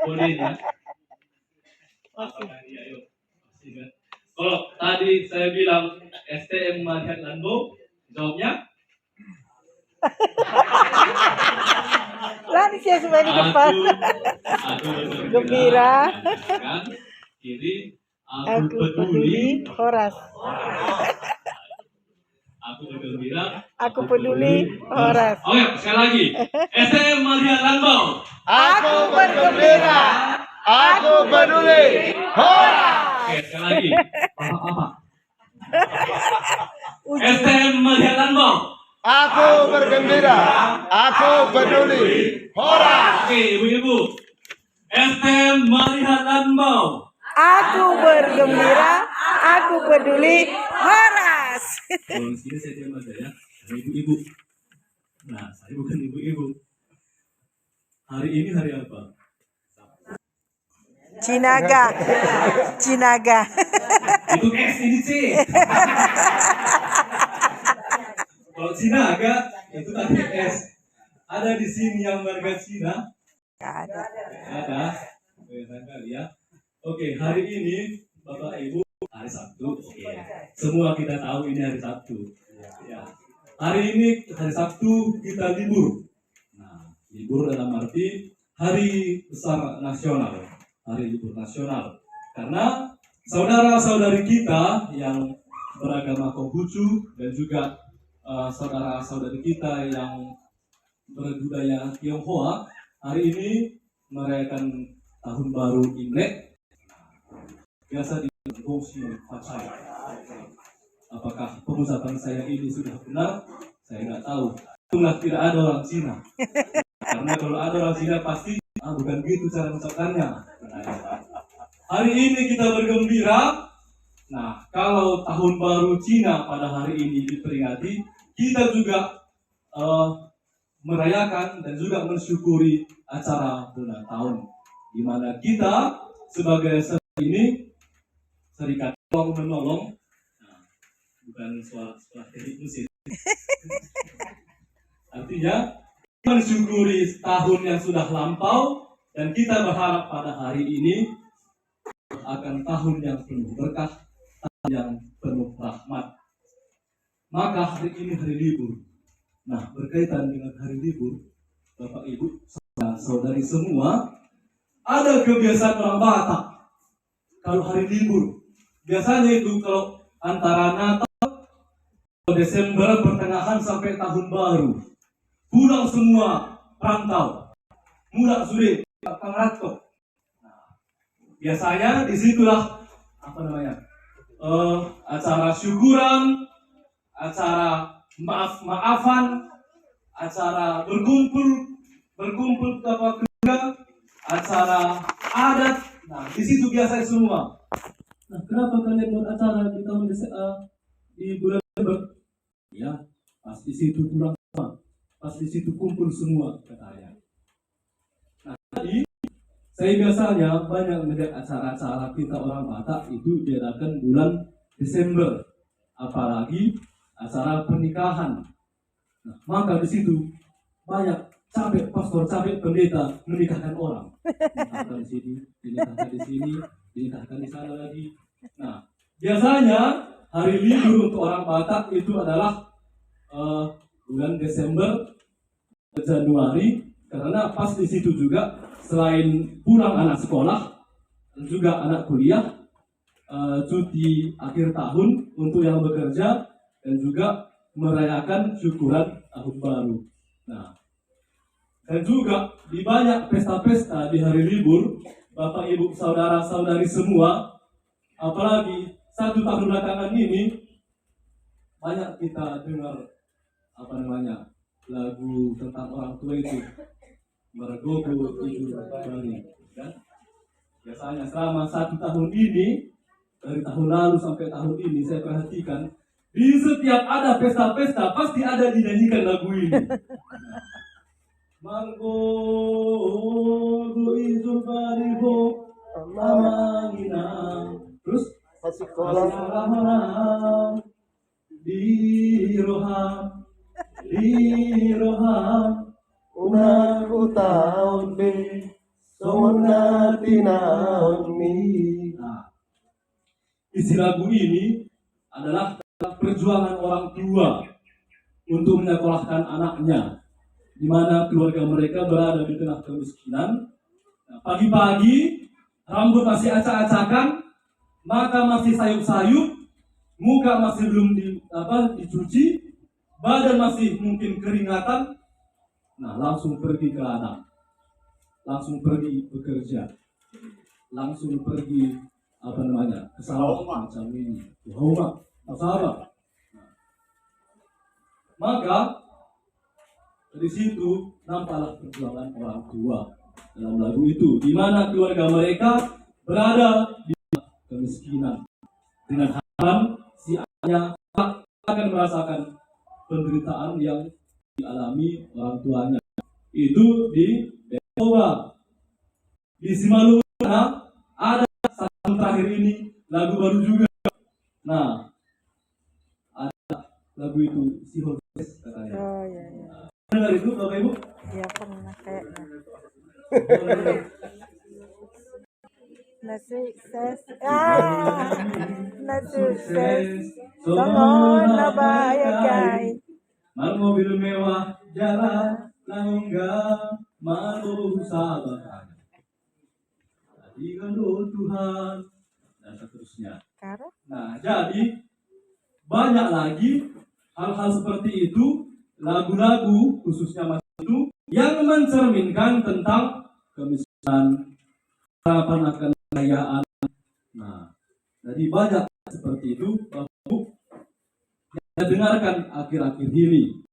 Boleh ya? Kalau tadi saya bilang STM Marian Lambo, jawabnya? Lari sih sebagai depan. Gembira. Kiri, Aku peduli Horas. Aku bergembira. Aku peduli Horas. Oke, sekali lagi. STM Marian Lambo. Aku bergembira. Aku peduli Horas. Oke, sekali lagi. Apa? STM Marian Lambo. Aku bergembira, aku peduli, Horas. Oke, ibu-ibu. STM Marian Lambo. Aku bergembira, aku peduli Horas. Kalau di sini saya diam aja ya. Ibu-ibu. Nah, saya bukan ibu-ibu. Hari ini hari apa? Cinaga. Itu S, ini C. Kalau Cinaga itu tadi S. Ada di sini yang warga Cina? Ada. Ada. Kelihatan kali ya. Oke, hari ini Bapak Ibu hari Sabtu. Oke. Semua kita tahu ini hari Sabtu. Ya. Hari ini hari Sabtu kita libur. Nah, libur dalam arti hari besar nasional, hari libur nasional. Karena saudara-saudari kita yang beragama Konghucu dan juga saudara-saudari kita yang berbudaya Tionghoa hari ini merayakan tahun baru Imlek. Biasa di Gongxi Facai. Apakah pengucapan saya ini sudah benar? Saya nggak tahu. Itulah tidak ada orang Cina. Karena kalau ada orang Cina pasti bukan gitu cara mengucapkannya. Hari ini kita bergembira. Nah, kalau tahun baru Cina pada hari ini diperingati, kita juga merayakan dan juga mensyukuri acara ulang tahun, di mana kita sebagai serikat tolong menolong, nah, bukan sekolah teknik mesin. Artinya mensyukuri tahun yang sudah lampau dan kita berharap pada hari ini akan tahun yang penuh berkah, tahun yang penuh rahmat. Maka hari ini hari libur. Nah, berkaitan dengan hari libur, Bapak Ibu, saudari semua, ada kebiasaan orang Batak. Kalau hari libur, biasanya itu kalau antara Natal, Desember, pertengahan sampai tahun baru, pulang semua perantau, mulak sulit, Pangratko. Nah, biasanya disitulah acara syukuran, acara maaf-maafan, acara berkumpul keluarga, acara adat. Nah, di situ biasa semua. Nah, kenapa kalian buat acara di tahun di bulan Desember? Ya, pas di situ pulang semua, pas di situ kumpul semua katanya. Nah, tadi saya biasanya banyak melihat acara-acara kita orang Batak itu diadakan bulan Desember, apalagi acara pernikahan. Nah, maka di situ banyak capek pastor, capek pendeta menikahkan orang. Menikahkan di sini, dinikahkan di sini, dinikahkan di sana lagi. Nah, biasanya hari libur untuk orang Batak itu adalah bulan Desember, Januari, karena pas di situ juga selain pulang anak sekolah dan juga anak kuliah, cuti akhir tahun untuk yang bekerja dan juga merayakan syukuran tahun baru. Nah, dan juga di banyak pesta-pesta di hari libur, Bapak Ibu saudara-saudari semua, apalagi 1 tahun belakangan ini banyak kita dengar lagu tentang orang tua itu, Meregogo Ibu Bali, kan? Biasanya selama 1 tahun ini, dari tahun lalu sampai tahun ini saya perhatikan di setiap ada pesta-pesta pasti ada dinyanyikan lagu ini. Margo Ibu Baliho Amangina, terus Sekolah di roham unang tahun be sunnatina ummi. Nah, isi lagu ini adalah perjuangan orang tua untuk menyekolahkan anaknya, di mana keluarga mereka berada di tengah kemiskinan. Nah, pagi-pagi rambut masih acak-acakan, mata masih sayup-sayup, muka masih belum dicuci, badan masih mungkin keringatan. Nah, langsung pergi ke ladang, langsung pergi bekerja, langsung pergi ke sawah macam ini, rumah, sahabat. Maka dari situ nampaklah perjuangan orang tua dalam lagu itu, di mana keluarga mereka berada di kemiskinan, dengan harapan si anaknya akan merasakan penderitaan yang dialami orang tuanya. Itu di Toba, di Simalungun ada satu terakhir ini lagu baru juga. Nah, ada lagu itu si Horses katanya. Oh iya iya. Dengar itu Bapak Ibu? Ya pernah kayaknya. Nasukses. Nasukses. Songon nabayagay. Mal mobil mewah jalan langga malu sahabat. Tadi kandung Tuhan dan seterusnya. Kara? Nah, jadi banyak lagi hal-hal seperti itu, lagu-lagu khususnya masa itu yang mencerminkan tentang kemiskinan, harapan akan kekayaan. Nah, jadi banyak seperti itu Bapak-Ibu yang saya dengarkan akhir-akhir ini.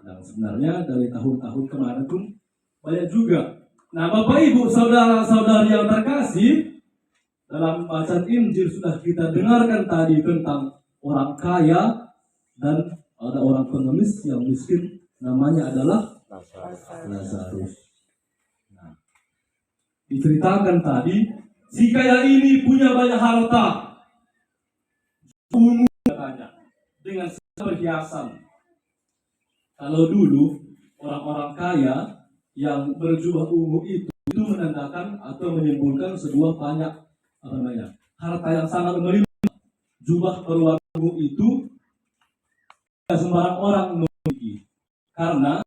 Dan sebenarnya dari tahun-tahun kemarin pun banyak juga. Nah, Bapak Ibu, saudara-saudari yang terkasih, dalam bacaan Injil sudah kita dengarkan tadi tentang orang kaya dan ada orang pengemis yang miskin, namanya adalah Lazarus. Nah, diceritakan tadi, si kaya ini punya banyak harta, ungu katanya, dengan perhiasan. Kalau dulu orang-orang kaya yang berjubah ungu itu menandakan atau menyimpulkan sebuah banyak harta yang sangat melimpah. Jubah berwarna ungu itu tidak sembarang orang memiliki, karena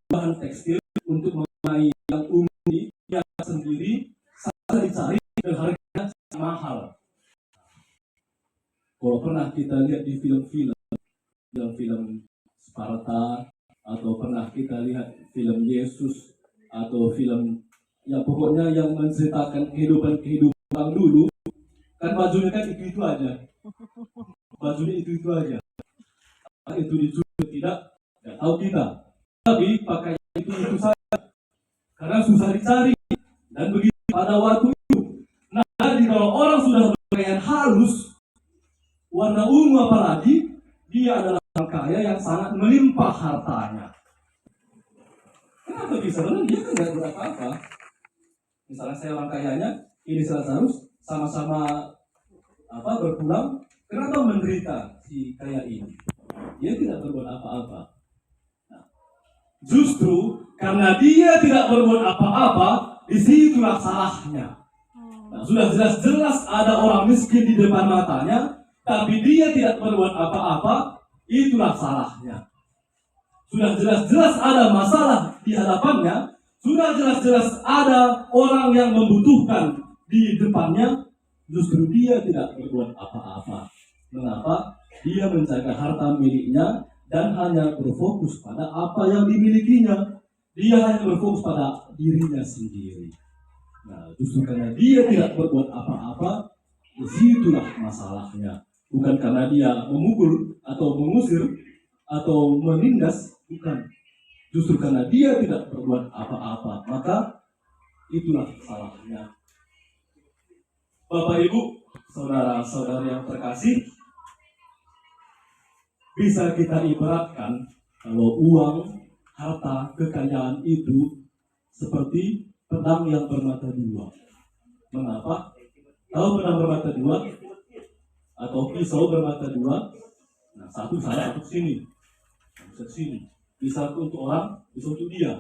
bahan tekstil untuk mengenai yang ungu ini yang sendiri sangat dicari dan harganya sangat mahal. Kalau pernah kita lihat di film-film Sparta, atau pernah kita lihat film Yesus, atau film ya pokoknya yang menceritakan kehidupan orang dulu, kan bajunya kan itu aja, bajunya itu aja. Itu dicuri tidak tahu kita, tapi pakaian itu saja, karena susah dicari dan begitu pada waktu itu. Nah, jadi kalau orang sudah berpakaian halus warna ungu apalagi, dia adalah orang kaya yang sangat melimpah hartanya. Kenapa bisa? Karena dia kan nggak buat apa-apa. Misalnya saya orang kayanya, ini Lazarus, sama-sama berpulang, kenapa menderita si kaya ini? Dia tidak berbuat apa-apa. Nah, justru karena dia tidak berbuat apa-apa, disitulah salahnya. Nah, sudah jelas-jelas ada orang miskin di depan matanya, tapi dia tidak berbuat apa-apa, itulah salahnya. Sudah jelas-jelas ada masalah di hadapannya, sudah jelas-jelas ada orang yang membutuhkan di depannya, justru dia tidak berbuat apa-apa. Mengapa? Dia menjaga harta miliknya dan hanya berfokus pada apa yang dimilikinya. Dia hanya berfokus pada dirinya sendiri. Nah, justru karena dia tidak berbuat apa-apa, disitulah masalahnya. Bukan karena dia memukul atau mengusir atau menindas, bukan. Justru karena dia tidak berbuat apa-apa, maka itulah salahnya. Bapak Ibu, saudara-saudari yang terkasih, bisa kita ibaratkan kalau uang, harta, kekayaan itu seperti pedang yang bermata dua. Mengapa? Tahu pedang bermata dua? Atau pisau bermata dua? Nah, satu saya untuk sini, bisa sini. Bisa untuk orang, bisa untuk dia.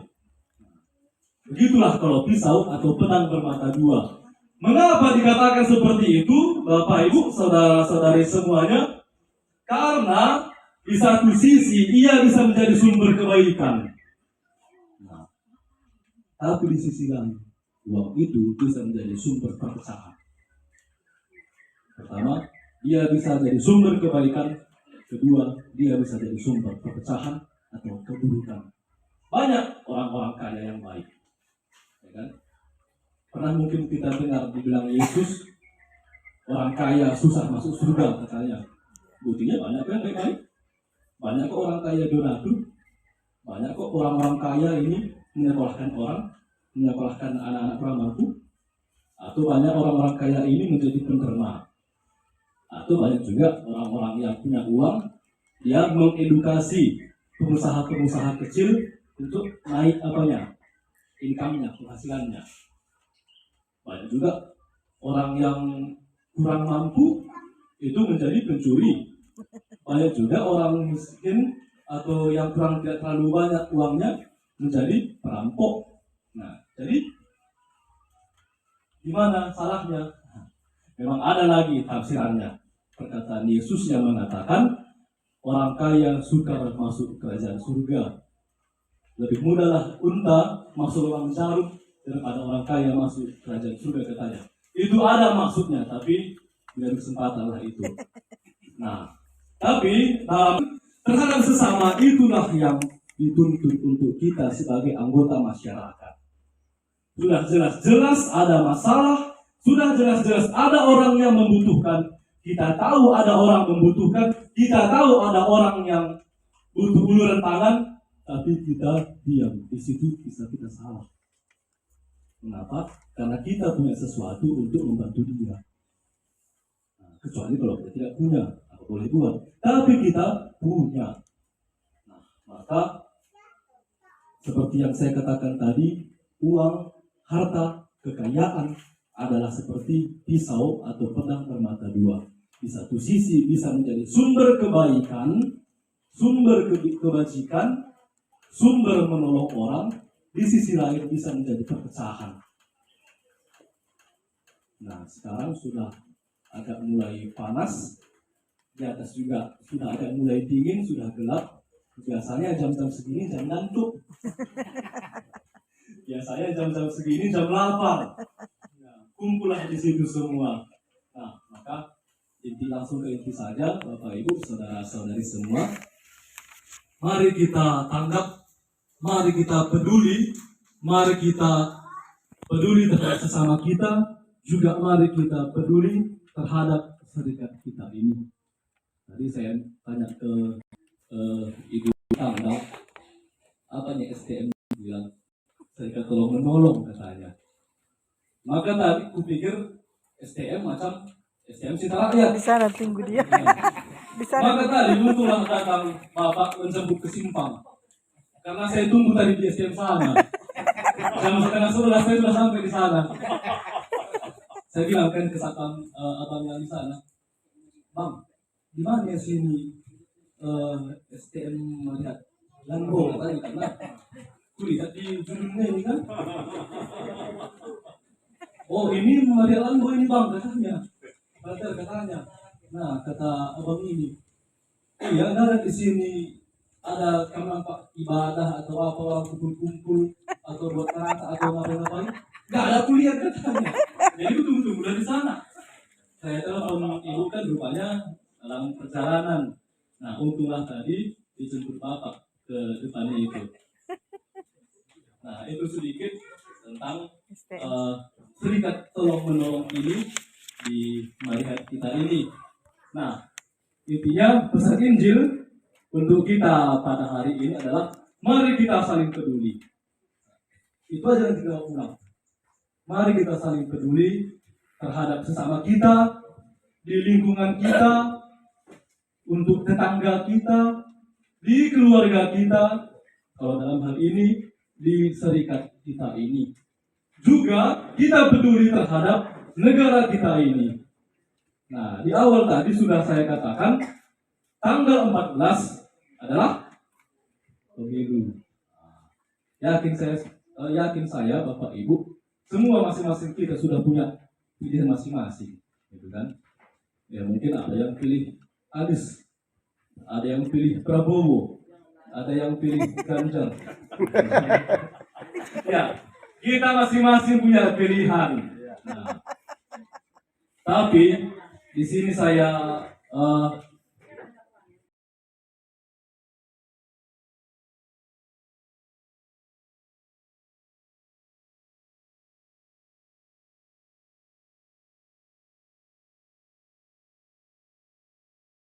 Begitulah kalau pisau atau pedang bermata dua. Mengapa dikatakan seperti itu, Bapak Ibu, saudara-saudari semuanya? Karena di satu sisi ia bisa menjadi sumber kebaikan. Nah, tapi di sisi lain, uang itu bisa menjadi sumber perpecahan. Pertama, dia bisa jadi sumber kebaikan. Kedua, dia bisa jadi sumber perpecahan atau keburukan. Banyak orang-orang kaya yang baik, ya kan? Pernah mungkin kita dengar dibilang Yesus, orang kaya susah masuk surga katanya. Buktinya banyak yang baik-baik. Banyak kok orang kaya donatur. Banyak kok orang-orang kaya ini menyekolahkan orang, menyekolahkan anak-anak pramampu. Atau banyak orang-orang kaya ini menjadi penternak. Atau banyak juga orang-orang yang punya uang, dia mengedukasi pengusaha-pengusaha kecil untuk naik income-nya, penghasilannya. Banyak juga orang yang kurang mampu itu menjadi pencuri. Banyak juga orang miskin atau yang tidak terlalu banyak uangnya menjadi perampok. Nah, jadi gimana salahnya? Memang ada lagi tafsirannya. Perkataan Yesus yang mengatakan orang kaya sukar masuk kerajaan surga. Lebih mudahlah unta masuk lubang jarum daripada orang kaya masuk kerajaan surga katanya. Itu ada maksudnya, tapi tidak kesempatan lah itu. Nah, tapi terhadap sesama itulah yang dituntut untuk kita sebagai anggota masyarakat. Sudah jelas-jelas ada masalah, sudah jelas-jelas ada orang yang membutuhkan. Kita tahu ada orang membutuhkan, kita tahu ada orang yang butuh uluran tangan, tapi kita diam. Di situ bisa kita salah. Mengapa? Karena kita punya sesuatu untuk membantu dia. Nah, kecuali kalau kita tidak punya, apa boleh buat. Tapi kita punya. Nah, maka seperti yang saya katakan tadi, uang, harta, kekayaan adalah seperti pisau atau pedang bermata dua. Di satu sisi bisa menjadi sumber kebaikan, sumber kebajikan, sumber menolong orang. Di sisi lain bisa menjadi perpecahan. Nah, sekarang sudah agak mulai panas. Di atas juga sudah agak mulai dingin, sudah gelap. Biasanya jam-jam segini jam ngantuk. Biasanya jam-jam segini jam lapar. Nah, kumpullah di situ semua. Nah, maka langsung ke inti saja, Bapak Ibu, saudara-saudari semua. Mari kita tanggap, mari kita peduli terhadap sesama kita, juga mari kita peduli terhadap serikat kita ini. Tadi saya tanya ke Ibu Tanggal, apanya STM bilang serikat tolong menolong katanya. Maka tadi kupikir STM macam STM Citra Rakyat. Di sana tunggu dia. Di sana. Maka tadi muncullah datang Bapak menjemput ke Simpang. Karena saya tunggu tadi di STM sana. Jam 10:30 saya sudah sampai di sana. Saya bilang kan ke satpam abang yang di sana, Bang, di mana ya sini STM melihat Lambo katanya, karena kulihat di judulnya ini kan. Oh, ini melihat Lambo ini Bang katanya. Katanya. Nah, kata abang ini, iya, ada di sini ada kamar Pak ibadah atau apa orang kumpul-kumpul atau buat rata atau ngapain? Nggak ada kuliah katanya. Jadi itu tunggu dari sana. Saya telepon ibu kan rupanya dalam perjalanan. Nah, untunglah tadi dijemput Bapak ke depannya itu. Nah, itu sedikit tentang serikat tolong menolong ini di marihat kita ini. Nah, intinya pesan Injil untuk kita pada hari ini adalah mari kita saling peduli. Itu aja yang kita ulang. Mari kita saling peduli terhadap sesama kita, di lingkungan kita, untuk tetangga kita, di keluarga kita, kalau dalam hal ini di serikat kita ini. Juga kita peduli terhadap negara kita ini. Nah, di awal tadi sudah saya katakan tanggal 14 adalah pemilu. Yakin saya yakin saya Bapak Ibu semua masing-masing kita sudah punya pilihan masing-masing, gitu kan? Ya mungkin ada yang pilih Anies, ada yang pilih Prabowo, ada yang pilih Ganjar. Ya, kita masing-masing punya pilihan. Nah, tapi di sini saya